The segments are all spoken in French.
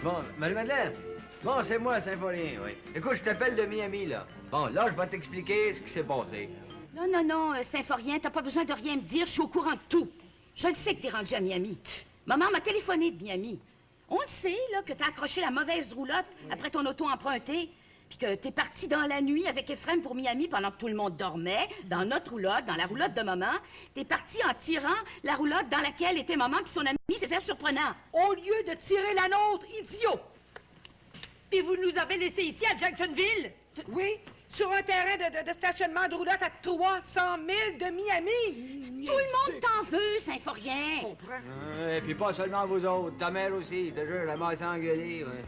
Bon, Marie-Madeleine. Bon, c'est moi, Symphorien, oui. Écoute, je t'appelle de Miami, là. Bon, là, je vais t'expliquer ce qui s'est passé. Non, Symphorien, t'as pas besoin de rien me dire, je suis au courant de tout. Je le sais que t'es rendu à Miami. Maman m'a téléphoné de Miami. On le sait, là, que t'as accroché la mauvaise roulotte après ton auto emprunté, puis que t'es parti dans la nuit avec Ephraim pour Miami pendant que tout le monde dormait, dans notre roulotte, dans la roulotte de maman. T'es parti en tirant la roulotte dans laquelle était maman puis son ami Césaire Surprenant. Au lieu de tirer la nôtre, idiot! Puis vous nous avez laissés ici à Jacksonville? Oui, sur un terrain de stationnement de roulotte à 300 000 de Miami. Tout le monde t'en veut, Symphorien. Et puis pas seulement vous autres, ta mère aussi, déjà, la mère s'est engueulée, ouais.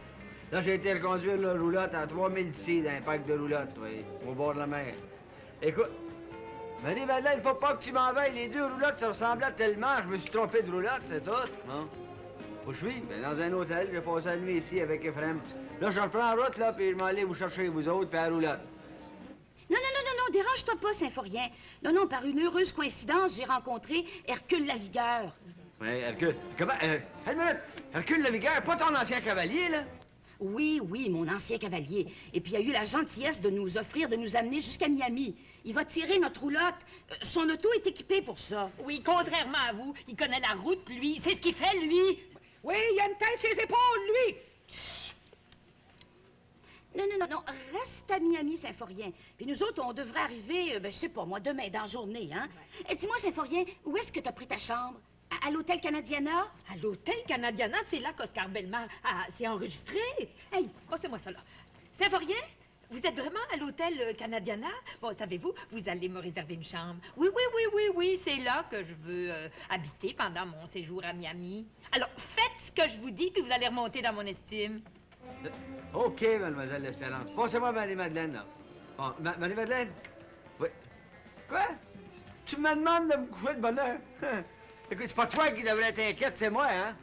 Là, j'ai été reconduire la roulotte à 3000 d'ici, dans un parc de roulotte, oui, au bord de la mer. Écoute, Marie-Madeleine, il faut pas que tu m'en veilles. Les deux roulottes se ressemblaient tellement, je me suis trompé de roulotte, c'est tout. Non? Où je suis? Ben, dans un hôtel, j'ai passé la nuit ici avec Ephraim. Là, je reprends la route, là, puis je m'en allais vous chercher, vous autres, puis à la roulotte. Non, dérange-toi pas, Symphorien. Non, par une heureuse coïncidence, j'ai rencontré Hercule Lavigueur. Oui, Hercule. Comment? Une minute! Hercule Lavigueur, pas ton ancien cavalier, là? Oui, mon ancien cavalier. Et puis il a eu la gentillesse de nous offrir de nous amener jusqu'à Miami. Il va tirer notre roulotte. Son auto est équipé pour ça. Oui, contrairement à vous, il connaît la route, lui. C'est ce qu'il fait, lui. Oui, il a une tête sur les épaules, lui. Non, reste à Miami, Symphorien. Puis nous autres, on devrait arriver, je sais pas, moi, demain, dans la journée, hein? Et dis-moi, Symphorien, où est-ce que t'as pris ta chambre? À l'Hôtel Canadiana? À l'Hôtel Canadiana, c'est là qu'Oscar Bellemare s'est enregistré. Hey, passez-moi ça là. Symphorien, vous êtes vraiment à l'Hôtel Canadiana? Bon, savez-vous, vous allez me réserver une chambre. Oui, c'est là que je veux habiter pendant mon séjour à Miami. Alors, faites ce que je vous dis, puis vous allez remonter dans mon estime. OK, mademoiselle L'Espérance. Passez-moi Marie-Madeleine, là. Bon, Marie-Madeleine? Oui. Quoi? Tu me demandes de me coucher de bonne heure? Écoute, c'est pas toi qui devrais t'inquiéter, c'est moi, hein?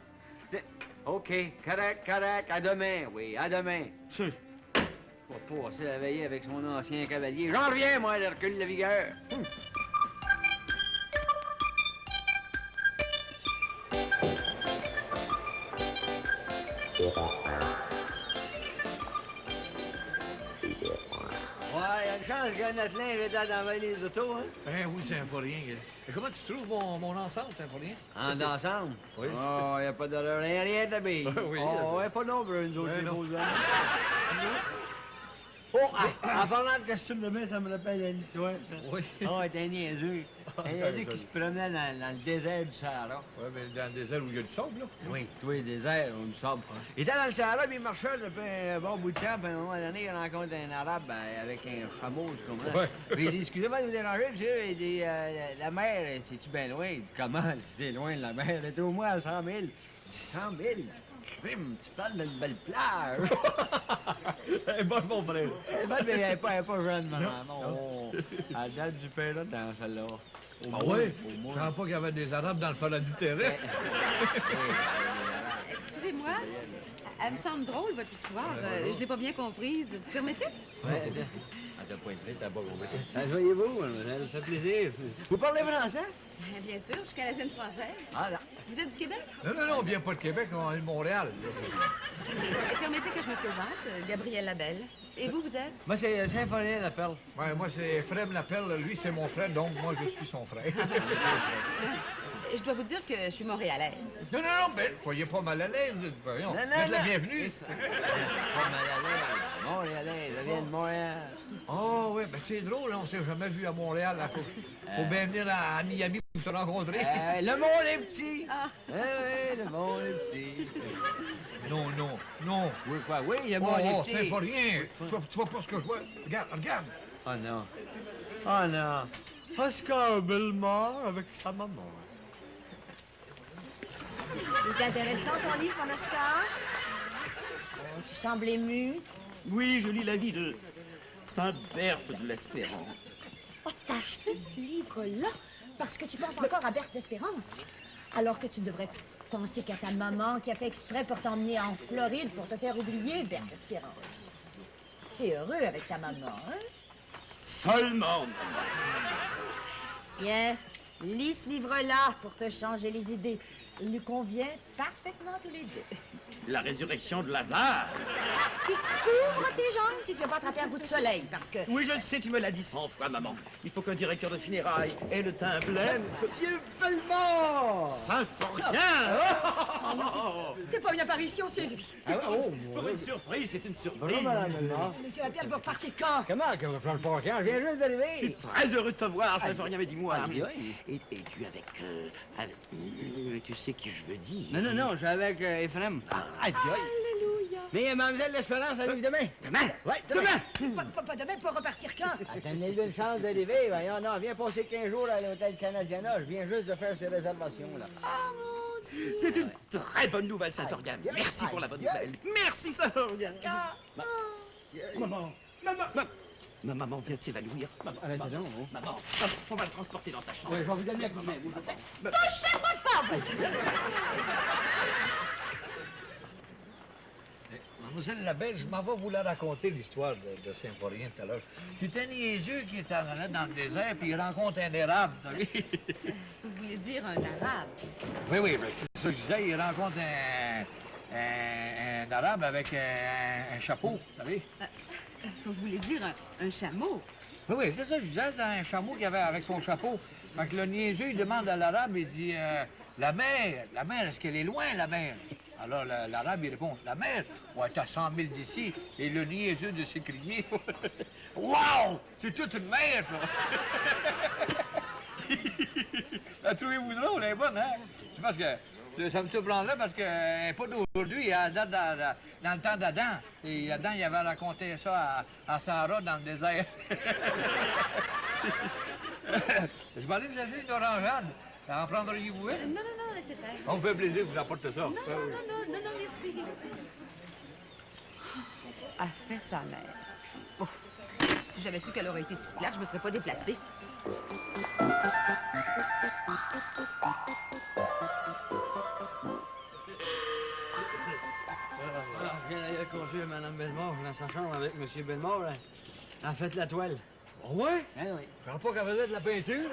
OK, correct. À demain, oui, à demain. On va passer la veillée avec son ancien cavalier. J'en reviens, moi, d'Hercule Lavigueur. Ouais, il y a une chance que notre linge est dans les autos, hein? Ben oui, Symphorien. Et comment tu trouves mon ensemble, Symphorien? En ensemble? Oui. Oh, il n'y a pas de rien d'habillé. Oui. Oh, ouais, pas nombreux, nous autres, Ouais, les non. beaux hommes. Oh, en parlant de costume de bain, ça me rappelle une histoire, ça. Oui. Oh, était un niaiseux. Un niaiseux qui se promenait dans le désert du Sahara. Oui, mais dans le désert où il y a du sable, là. Oui, tous les déserts, on nous sable. Il était dans le Sahara, puis il marchait depuis un bon bout de temps, puis à un moment donné, il rencontre un Arabe avec un chameau, tu comprends? Ouais. Puis il dit, excusez-moi de vous déranger, monsieur, il dit, la mer, c'est-tu bien loin? Il dit, comment, si c'est loin, la mer? Elle était au moins à 100 000. Il dit, 100 000? Crime, tu parles d'une belle plage. Eh bon, mon frère. Elle est bonne, mais elle est pas jeune, maman. Non. Elle date du père dans celle-là. Ah oui? Je savais pas qu'il y avait des Arabes dans le paradis terrestre. Excusez-moi, elle me semble drôle, votre histoire. Je l'ai pas bien comprise. Vous permettez? Oui, t'as pas été, t'as pas compris. Voyez-vous, mademoiselle, ça fait plaisir. Vous parlez français? Bien sûr, je suis canadienne française. Ah, non. Vous êtes du Québec? Non, on vient pas de Québec, on est de Montréal. Permettez que je me présente, Gabrielle Labelle. Et vous êtes? Moi, c'est Symphorien, la perle. Ouais, moi, c'est Ephraim Lapelle. Lui, c'est mon frère, donc moi, je suis son frère. Je dois vous dire que je suis montréalaise. Non, ben, soyez pas mal à l'aise. Voyons, Non, faites la bienvenue. Pas mal à l'aise. Montréalais, ça vient de Montréal. Oh, oui, ben c'est drôle, hein, on s'est jamais vu à Montréal. Là. Faut bien venir à Miami pour se rencontrer. Le monde est petit. Oui, le monde est petit. Non. Oui, quoi? Oui, le monde Oh, est petit. c'est pas rien. Tu vois pas ce que je vois? Regarde. Oh non. Oh non. Oscar Bellemare avec sa maman. C'est intéressant ton livre, mon Oscar. Oh, tu sembles ému. Oui, je lis la vie de Sainte Berthe de l'Espérance. Oh, t'as acheté ce livre-là parce que tu penses encore à Berthe d'Espérance. Alors que tu devrais penser qu'à ta maman qui a fait exprès pour t'emmener en Floride pour te faire oublier Berthe d'Espérance. T'es heureux avec ta maman, hein? Follement. Tiens, lis ce livre-là pour te changer les idées. lui convient parfaitement tous les deux. La résurrection de Lazare. Puis couvre tes jambes si tu veux pas attraper un coup de soleil, parce que... Oui, je sais, tu me l'as dit 100 fois, maman. Il faut qu'un directeur de funérailles ait le teint blême. Monsieur Bellemare! Symphorien! C'est pas une apparition, c'est lui. Ah ouais, oh, Pour une surprise, c'est une surprise. bonjour, madame Bellemare. Monsieur Lapierre, vous repartez quand? Comment que vous prenez le parquet? Je viens juste Je suis d'arriver. très heureux de te voir, Symphorien, mais dis-moi. Aïe, aïe. Es-tu avec... tu sais qui je veux dire? Non, je suis avec Ephraim. Aïe, aïe. Alléluia. Mais mademoiselle l'Espérance arrive demain. Demain? Oui, demain. Pas demain, pour repartir quand? Attendez-lui une chance d'arriver. Voyons, non, viens passer 15 jours à l'hôtel Canadiana. Je viens juste de faire ses réservations, là. C'est une très bonne nouvelle, Symphorien. Merci pour la bonne nouvelle. Merci, Symphorien. Maman, ma maman vient de s'évanouir. Arrêtez donc, hein. Maman, on va le transporter dans sa chambre. Oui, je vais vous donner un coup de main. Mademoiselle Labelle, je m'en vais vous la raconter, l'histoire de Symphorien tout à l'heure. C'est un niaiseux qui est allé dans le désert, puis il rencontre un érable, vous savez. Vous voulez dire un arabe? Oui, ben, c'est ça que je disais. Il rencontre un arabe avec un chapeau, vous savez. Vous voulez dire un chameau? Oui, c'est ça que je disais. C'est un chameau qu'il avait avec son chapeau. Fait que le niaiseux, il demande à l'arabe, il dit la mer, est-ce qu'elle est loin, la mer? Alors l'arabe, il répond, la mer? Ouais, t'as 100 000 d'ici. Et le niaiseux de s'écrier, wow! C'est toute une mer, ça! La trouvez-vous drôle, elle est bonne, hein? C'est parce que ça me surprendrait parce qu'elle n'est pas d'aujourd'hui, elle date dans le temps d'Adam. Et Adam, il avait raconté ça à Sarah dans le désert. Je vais aller vous acheter une orangeade. En prendriez-vous une? Non, laissez faire. On me fait plaisir de vous apporter ça. Non, merci. A fait sa mère. Oh, si j'avais su qu'elle aurait été si plate, je me serais pas déplacée. Je viens d'aller conduire Mme Bellemare dans sa chambre avec M. Bellemare. Là. Elle a fait la toile. Oh ouais? Hein, oui. Je ne pas qu'elle faisait de la peinture.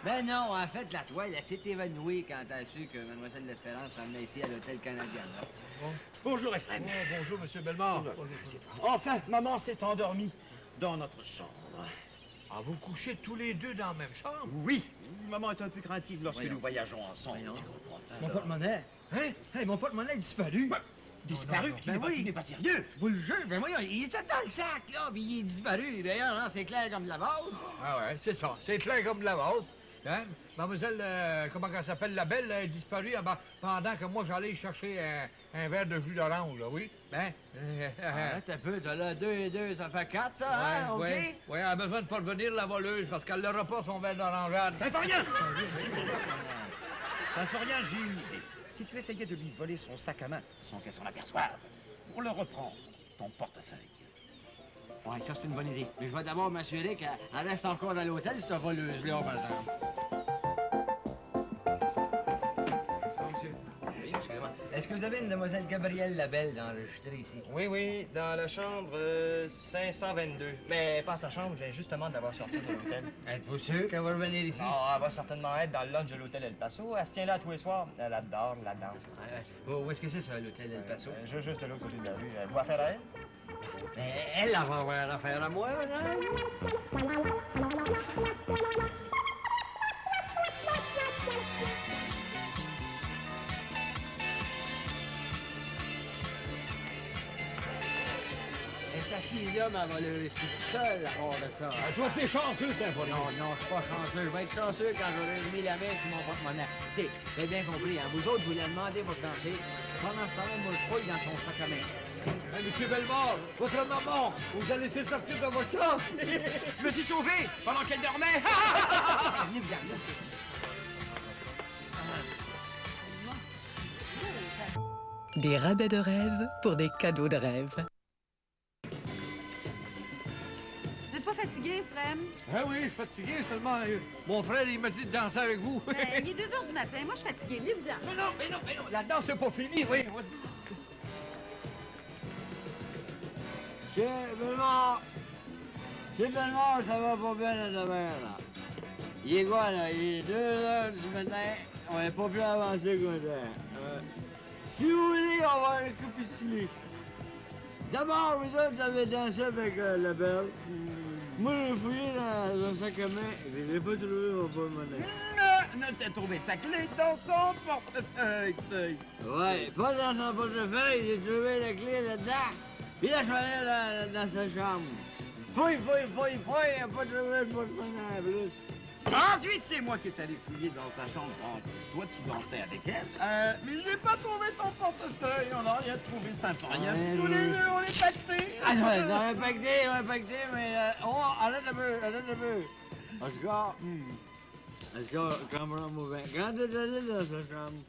Ben non, elle a fait la toile. Elle s'est évanouie quand elle a su que Mlle l'Espérance s'emmenait ici à l'hôtel Canadien. Bonjour, Ephraim. Bonjour, M. Bellemare. Enfin, maman s'est endormie dans notre chambre. Ah, vous couchez tous les deux dans la même chambre? Oui, maman est un peu craintive lorsque nous voyageons ensemble. Tu comprends? Mon porte-monnaie. Hein? Hey, mon porte-monnaie a disparu. Disparu? Ben oui. Tu n'es pas sérieux? Vous le jure, ben voyons, il était dans le sac, là, puis il est disparu. D'ailleurs, là, c'est clair comme de la vase. Ah ouais, c'est ça. C'est clair comme de la vase. Hein? Mademoiselle, comment elle s'appelle, la belle, elle est disparue pendant que moi, j'allais chercher un verre de jus d'orange, là, oui? Hein? Arrête un peu, t'as là 2 et 2, ça fait 4, ça, hein, OK? Ouais, elle a besoin de parvenir la voleuse parce qu'elle n'aura pas son verre d'orangeade. Symphorien! Symphorien, j'ai une idée. Si tu essayais de lui voler son sac à main sans qu'elle s'en aperçoive, on le reprend, ton portefeuille. Ouais, ça, c'est une bonne idée. Mais je vais d'abord m'assurer qu'elle reste encore à l'hôtel, cette voleuse-là, par exemple. Est-ce que vous avez une demoiselle Gabrielle Labelle d'enregistrer ici? Oui, dans la chambre 522. Mais pas sa chambre, je viens justement de l'avoir sortie de l'hôtel. Êtes-vous sûr qu'elle va revenir ici? Ah, elle va certainement être dans le lunch de l'hôtel El Paso. Elle se tient là tous les soirs. Elle adore la danse. Où est-ce que c'est, ça, l'hôtel El Paso? Juste de l'autre côté de la rue. Vous affaire à elle? Elle va avoir affaire à moi, madame. Elle est assise là, ma voleuse. Je suis tout seul à part de ça. Ah, toi, t'es chanceux, Symphorien. Non, je suis pas chanceux. Je vais être chanceux quand j'aurai mis la main sur mon porte-monnaie. Écoutez, vous avez bien compris, hein? Vous autres, vous lui demandez votre pensée. Pendant ce temps-là, moi, je fouille dans son sac à main. Monsieur Bellemare, votre maman, vous a laissé sortir de votre chambre. Je me suis sauvé pendant qu'elle dormait. Venez, vous garder. Des rabais de rêve pour des cadeaux de rêve. Vous n'êtes pas fatigué, Frem? Ah oui, je suis fatigué seulement. Mon frère, il m'a dit de danser avec vous. Il est 2 heures du matin. Moi, je suis fatiguée. Venez-vous-en. Mais non, la danse, c'est pas fini, oui. Monsieur Bellemare, ça va pas bien la demeure, là. Il est quoi, là? Il est 2 heures du matin. On n'est pas plus avancé qu'on était. Si vous voulez, on va aller récapituler. D'abord, vous autres, vous avez dansé avec la belle. Moi, j'ai fouillé dans un sac à main et je l'ai pas trouvé mon porte-monnaie. Non, t'as trouvé sa clé dans son portefeuille. Ouais, pas dans son portefeuille, j'ai trouvé la clé là-dedans. Puis là, je suis allé dans sa chambre. Fouille, il a pas trouvé le porte-monnaie en plus. Ensuite, c'est moi qui est allé fouiller dans sa chambre. Toi, tu dansais avec elle. Mais j'ai pas trouvé ton portefeuille. On a rien trouvé Symphorien. Ouais, Tous les deux, on est pactés. Ah non, on est pacté, mais... arrête un peu. En tout cas, comprends-moi bien. Quand t'es allé dans sa chambre,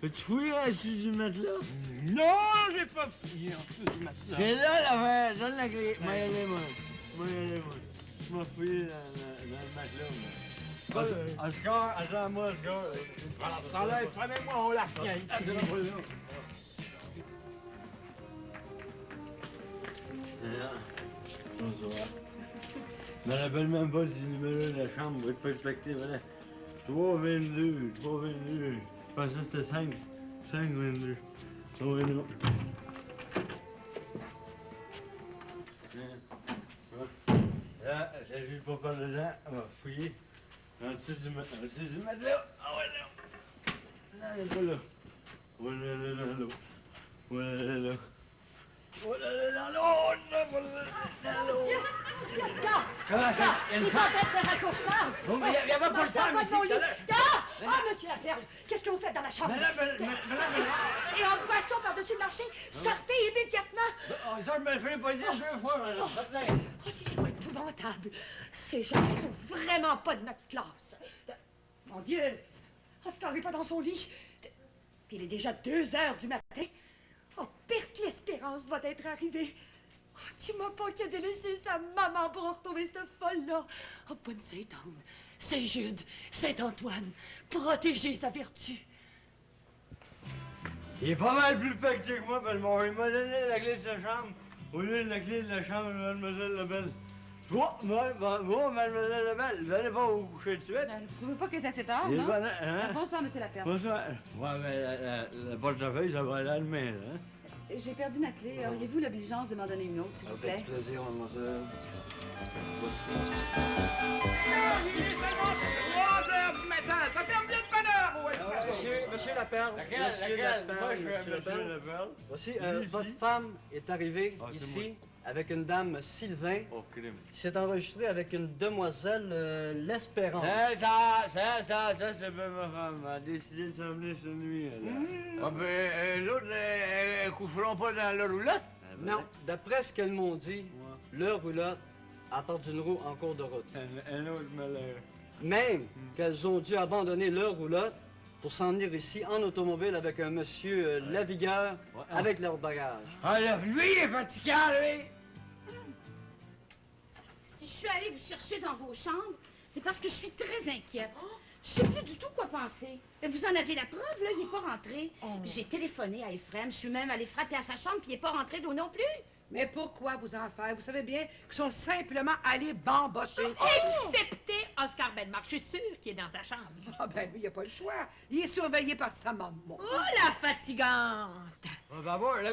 as-tu fouillé au-dessus du matelas? Non, j'ai pas fouillé en dessous du matelas. C'est là l'affaire. Donne la clé. Moi, y aller, moi. Je m'en fouillé dans le matelas, moi. Oscar, attends-moi, Oscar. Voilà, ça t'enlève, prenez-moi, on la retient ici. Bonsoir. Je me rappelle même pas du numéro de la chambre, il faut respecter, voilà. 322. Je pensais que c'était 522. 322. Là, j'ai juste pas peur dedans, on va fouiller. En dessous du matelas. Ah ouais, là. Non, il est pas là. Voilà, là. Voilà, là. Comment ça? Il est en train de faire un cauchemar! Bon, mais il y avait pas de femme ici tout à l'heure. Ah, monsieur Laperge, qu'est-ce que vous faites dans la chambre? Madame, Et en boisson par-dessus le marché, sortez immédiatement! ça, je me le ferai pas dire 2 fois, madame. Oh, c'est pas épouvantable! Ces gens ne sont vraiment pas de notre classe! Mon Dieu! Oscar n'est pas dans son lit! Puis il est déjà 2 heures du matin! Oh, perte l'espérance doit être arrivée! Oh, dis-moi pas qu'il a délaissé sa maman pour retrouver cette folle-là! Oh, bonne Sainte-Anne, Saint-Jude, Saint-Antoine, protégez sa vertu! Il est pas mal plus pacté que moi, Bellemare. Il m'a donné la clé de sa chambre au lieu de la clé de la chambre de Mademoiselle Lebel. Vous, Mademoiselle Lebel, vous allez pas vous coucher de suite? Vous ne trouvez pas qu'il est assez tard, Il est non? pas là, hein? Bonsoir, monsieur Laperche. Bonsoir. Ouais, mais le portefeuille, ça va aller à la main, hein? J'ai perdu ma clé. Auriez-vous l'obligeance de m'en donner une autre, s'il vous plaît? Avec plaisir, mademoiselle. Voici. Il est seulement 3 heures du matin. Ça ferme bien de bonne heure. Monsieur Laperle. Laquelle? Moi, je suis Monsieur Laperle. Voici, votre femme est arrivée ici avec une dame Sylvain Oh, crime. qui s'est enregistrée avec une demoiselle L'Espérance. Ça, c'est pas ma femme. Elle a décidé de s'en venir cette nuit, là. Ah ben, l'autre, elles coucheront pas dans la roulotte? Non, d'après ce qu'elles m'ont dit, leur roulotte apporte d'une roue en cours de route. Un autre malheur. Même qu'elles ont dû abandonner leur roulotte pour s'en venir ici en automobile avec un monsieur Lavigueur avec leur bagage. Ah là, lui, il est fatigant, lui! Si je suis allée vous chercher dans vos chambres, c'est parce que je suis très inquiète. Je sais plus du tout quoi penser. Mais vous en avez la preuve, là, il n'est pas rentré. Puis j'ai téléphoné à Ephraim, je suis même allée frapper à sa chambre, puis il n'est pas rentré d'eau non plus. Mais pourquoi vous en faire? Vous savez bien qu'ils sont simplement allés bambocher. Excepté Oscar Bellemare. Je suis sûre qu'il est dans sa chambre. Ah ben lui, il n'a pas le choix. Il est surveillé par sa maman. Oh, la fatigante! Oh, ben bon, le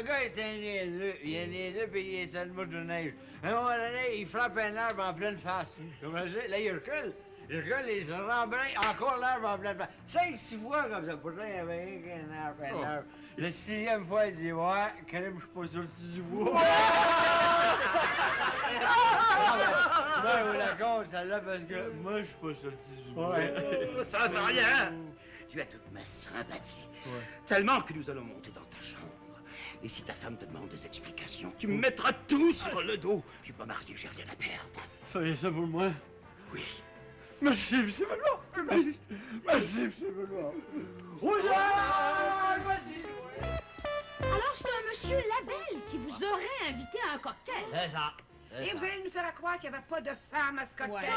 gars, c'est un niaiseux. Il est niaiseux, puis il est sur le mur de neige. À un moment donné, il frappe un arbre en pleine face. Comme je dis, là, il recule. Il recule, il se rembraye encore l'arbre en pleine face. 5-6 fois comme ça. Pourtant, il y avait rien qu'un arbre, La 6e fois, il dit, ouais, quand même, je suis pas sorti du bois. Ben, vous la compte, celle-là, parce que moi, je suis pas sorti du bois. Ça ne fait rien. Tu as toute ma sympathie. Tellement que nous allons monter dans ta chambre. Et si ta femme te demande des explications, tu me mettras tout sur le dos. Je suis pas marié, j'ai rien à perdre. Faites ça pour moi? Oui. Merci, monsieur Benoît. Merci, monsieur Benoît. Alors, c'est un monsieur Labelle qui vous aurait invité à un cocktail. C'est ça. Et vous allez nous faire croire qu'il n'y avait pas de femme à ce cocktail.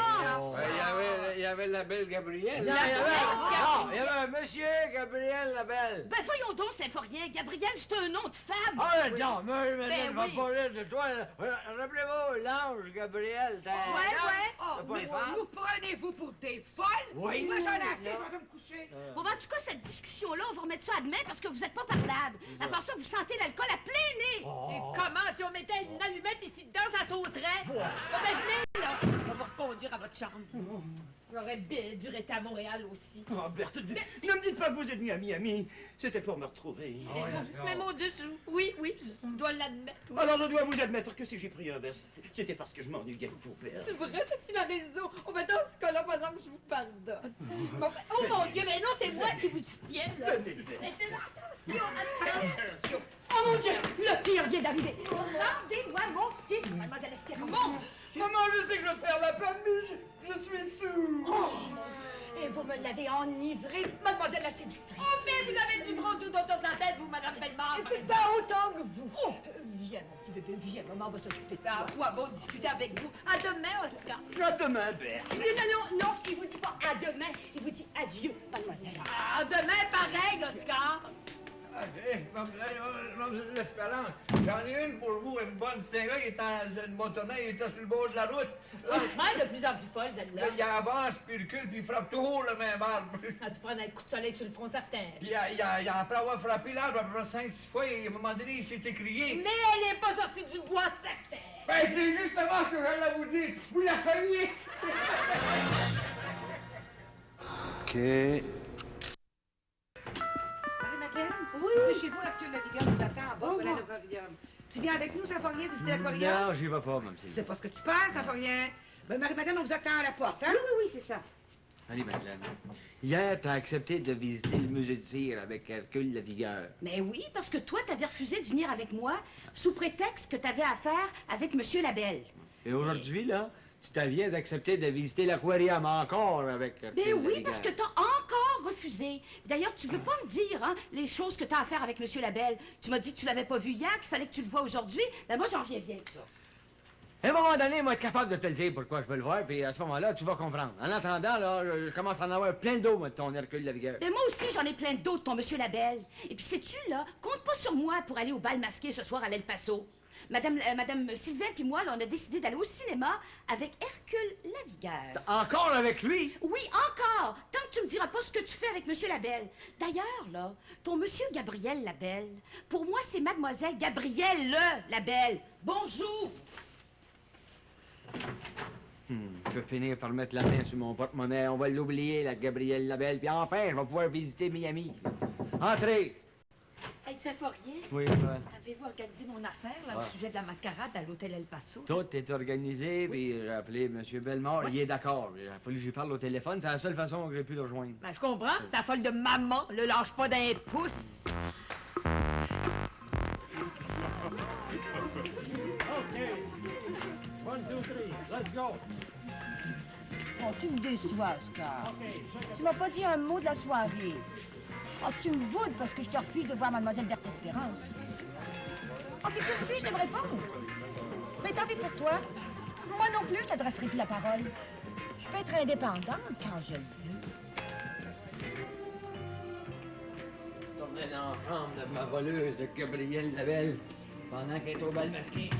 Il y avait la belle Gabrielle. Il y avait un monsieur Gabriel Labelle. Ben voyons donc, Symphorien, Gabrielle, c'est un nom de femme. Ah, non, mais Ben je vais oui. pas rire de toi. Rappelez-vous, l'ange Gabriel. Ouais. T'as pas une femme? Vous prenez-vous pour des folles? Oui. Moi, j'en ai assez, je vais me coucher. Bon, ben, en tout cas, cette discussion-là, on va remettre ça à demain parce que vous êtes pas parlable. À part ça, vous sentez l'alcool à plein nez. Et comment si on mettait une allumette ici dedans, ça sauterait? Bon, ben, venez, là. On va vous reconduire à votre chambre. J'aurais bien dû rester à Montréal aussi. Oh, Berthe, ne me dites pas que vous êtes venue à Miami. C'était pour me retrouver. Mais mon Dieu, oui, je dois l'admettre. Oui. Alors, je dois vous admettre que si j'ai pris un verre, c'était parce que je m'ennuyais de vos pères. C'est vrai, c'est une raison. Oh, ben, dans ce cas-là, par exemple, je vous pardonne. Bon, ben, oh mon Dieu, mais non, c'est moi qui vous soutiens, là. Mais attention. Oh mon Dieu, le pire vient d'arriver. Rendez-moi mon fils, mademoiselle Espérance. Maman, je sais que je vais te faire la peine, mais je suis sourd. Oh, et vous me l'avez enivré, mademoiselle la séductrice. Oh, mais vous avez du front tout autour de la tête, vous, madame Bellemare. Et pas autant que vous. Viens, mon petit bébé, viens, maman va s'occuper de toi. À quoi bon discuter avec vous? À demain, Oscar. À demain, Berthe. Non, il vous dit pas à demain, il vous dit adieu, mademoiselle. À demain, pareil, Oscar. Mademoiselle L'Espérance, j'en ai une pour vous, une bonne. C'est un gars qui est dans une motoneige, il était sur le bord de la route. Franchement, de plus en plus folle, celle-là. Là, il avance, puis il recule, puis il frappe toujours le même arbre. Ah, tu prends un coup de soleil sur le front certain. Puis après avoir frappé l'arbre à peu près 5-6 fois, à un moment donné, il s'est écrié. Mais elle n'est pas sortie du bois certain. Ben, c'est justement ce que j'allais vous dire. Vous la saviez. OK. Marie-Madeleine? Oui. Chez vous, Hercule Lavigueur nous attend en bas pour l'aquarium. Tu viens avec nous, Symphorien, visiter l'aquarium? Non, j'y vais pas, même si. C'est pas ce que tu penses, Symphorien. Ben, Marie-Madeleine, on vous attend à la porte, hein? Oui, c'est ça. Allez, Madeleine. Hier, t'as accepté de visiter le musée de cire avec Hercule Lavigueur. Mais oui, parce que toi, t'avais refusé de venir avec moi sous prétexte que t'avais affaire avec Monsieur Labelle. Et aujourd'hui, là, tu t'aviens d'accepter de visiter l'aquarium encore avec Hercule Ben oui, Lavigueur. parce que t'as encore refusé. D'ailleurs, tu veux pas me dire, hein, les choses que t'as à faire avec Monsieur Labelle. Tu m'as dit que tu l'avais pas vu hier, qu'il fallait que tu le vois aujourd'hui. Ben moi, j'en viens bien de ça. À un moment donné, moi, être capable de te le dire pourquoi je veux le voir, puis à ce moment-là, tu vas comprendre. En attendant, là, je commence à en avoir plein d'eau, moi, de ton Hercule Lavigueur. Ben moi aussi, j'en ai plein d'autres, ton Monsieur Labelle. Et puis, sais-tu, là, compte pas sur moi pour aller au bal masqué ce soir à l'El Paso. Madame Sylvain puis moi, là, on a décidé d'aller au cinéma avec Hercule Lavigueur. Encore avec lui? Oui, encore! Tant que tu me diras pas ce que tu fais avec Monsieur Labelle. D'ailleurs, là, ton Monsieur Gabriel Labelle, pour moi, c'est Mademoiselle Gabrielle Labelle. Bonjour! Je vais finir par mettre la main sur mon porte-monnaie. On va l'oublier, la Gabrielle Labelle. Puis enfin, je vais pouvoir visiter Miami. Entrez! Hey, Symphorien, Oui, avez-vous organisé mon affaire, là, au sujet de la mascarade à l'hôtel El Paso? Tout est organisé, puis j'ai appelé M. Bellemare. Il est d'accord. Il a fallu que j'y parle au téléphone. C'est la seule façon que j'ai pu le rejoindre. Ben, je comprends, c'est la folle de maman, le lâche pas d'un pouce. Oh, tu me déçois, Oscar. Tu m'as pas dit un mot de la soirée. Oh, tu me boudes parce que je te refuse de voir mademoiselle Berthe Espérance. Oh, puis tu refuses de me répondre. Mais tant pis pour toi. Moi non plus, je t'adresserai plus la parole. Je peux être indépendante quand je le veux. Tournez dans la chambre de ma voleuse de Gabrielle Labelle pendant qu'elle est au bal masqué.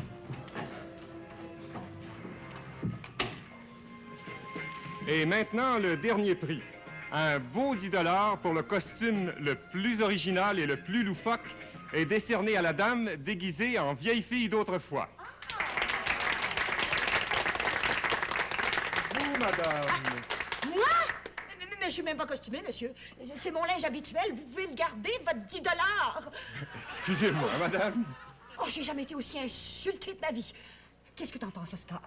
Et maintenant, le dernier prix. Un beau 10 $ pour le costume le plus original et le plus loufoque est décerné à la dame déguisée en vieille fille d'autrefois. Vous, madame. Moi? Mais je suis même pas costumée, monsieur. C'est mon linge habituel. Vous pouvez le garder, votre 10 $. Excusez-moi, madame. Oh, j'ai jamais été aussi insultée de ma vie. Qu'est-ce que t'en penses, Oscar?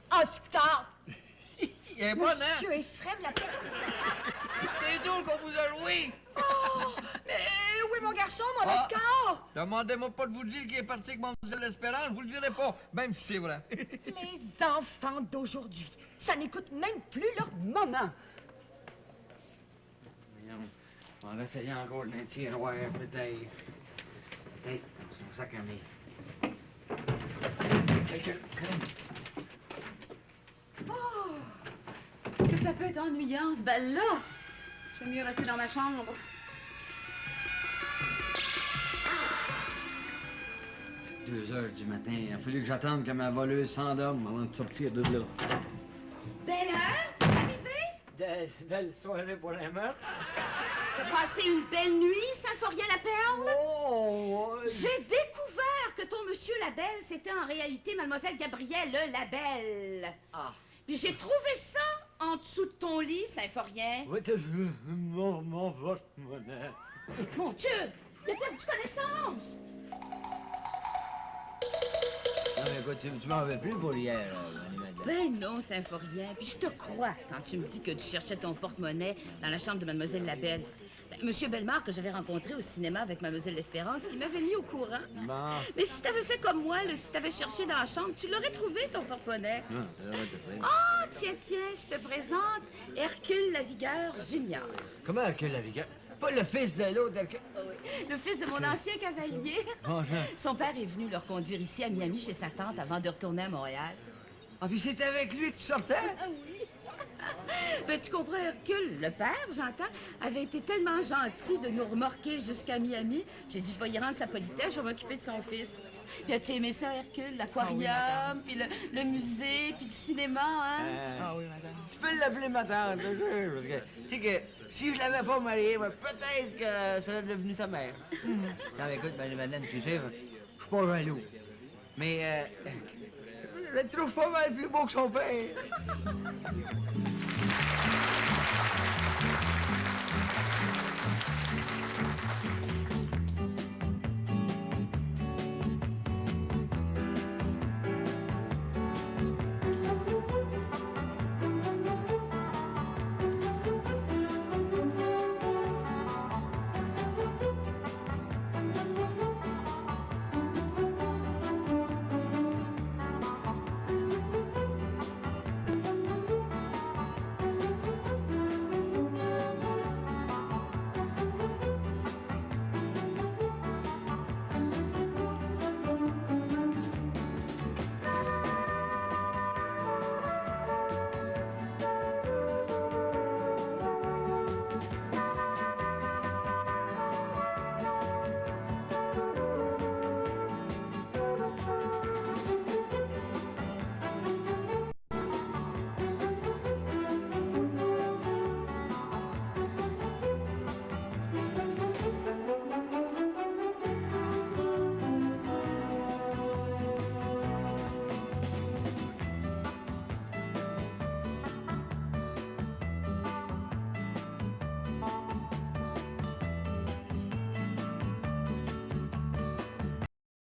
Oscar! Il est bon, hein? Monsieur Ephraim la tête. C'est drôle qu'on vous a joué! Oh! Mais où est mon garçon, mon Oscar? Demandez-moi pas de vous dire qu'il est parti avec Mademoiselle L'Espérance, je vous le dirai pas, même si c'est vrai. Les enfants d'aujourd'hui, ça n'écoute même plus leur maman. Voyons, on va essayer encore d'un tiroir, peut-être. Peut-être dans son sac à main. Que ça peut être ennuyant, ce bal-là. J'aime mieux rester dans ma chambre. 2 heures du matin. Il a fallu que j'attende que ma voleuse s'endorme avant de sortir de là. Belle heure, t'es arrivé? Belle soirée pour les meurtres. T'as passé une belle nuit, Symphorien-la-Perle? Oh! J'ai découvert que ton monsieur Labelle, c'était en réalité Mademoiselle Gabrielle Labelle. Ah. Puis j'ai trouvé ça en dessous de ton lit, Symphorien. Oui, mon porte-monnaie. Mon Dieu, il a perdu connaissance. Non, mais écoute, tu m'en veux plus pour hier, madame. Ben non, Symphorien. Puis je te crois quand tu me dis que tu cherchais ton porte-monnaie dans la chambre de Mademoiselle Labelle. Ben, Monsieur Bellemare, que j'avais rencontré au cinéma avec Mademoiselle L'Espérance, il m'avait mis au courant. Bon. Mais si t'avais fait comme moi, là, si t'avais cherché dans la chambre, tu l'aurais trouvé, ton porte-monnaie. Ah, tiens, je te présente Hercule Lavigueur Junior. Comment Hercule Lavigueur? Pas le fils de l'autre Hercule. Le fils de mon ancien cavalier. Bonjour. Son père est venu le reconduire ici à Miami chez sa tante avant de retourner à Montréal. Ah, puis c'est avec lui que tu sortais? Ah oui. Ben, tu comprends, Hercule, le père, j'entends, avait été tellement gentil de nous remorquer jusqu'à Miami. J'ai dit, je vais y rendre sa politesse, je vais m'occuper de son fils. Puis as-tu aimé ça, Hercule? L'aquarium, puis le musée, puis le cinéma, hein? Ah oui, madame. Tu peux l'appeler ma tante, je jure. Parce que, tu sais que si je l'avais pas mariée, ben, peut-être que ça serait devenu ta mère. Non, mais écoute, Madeleine, tu sais, je suis pas jaloux. Mais je le trouve pas mal plus beau que son père.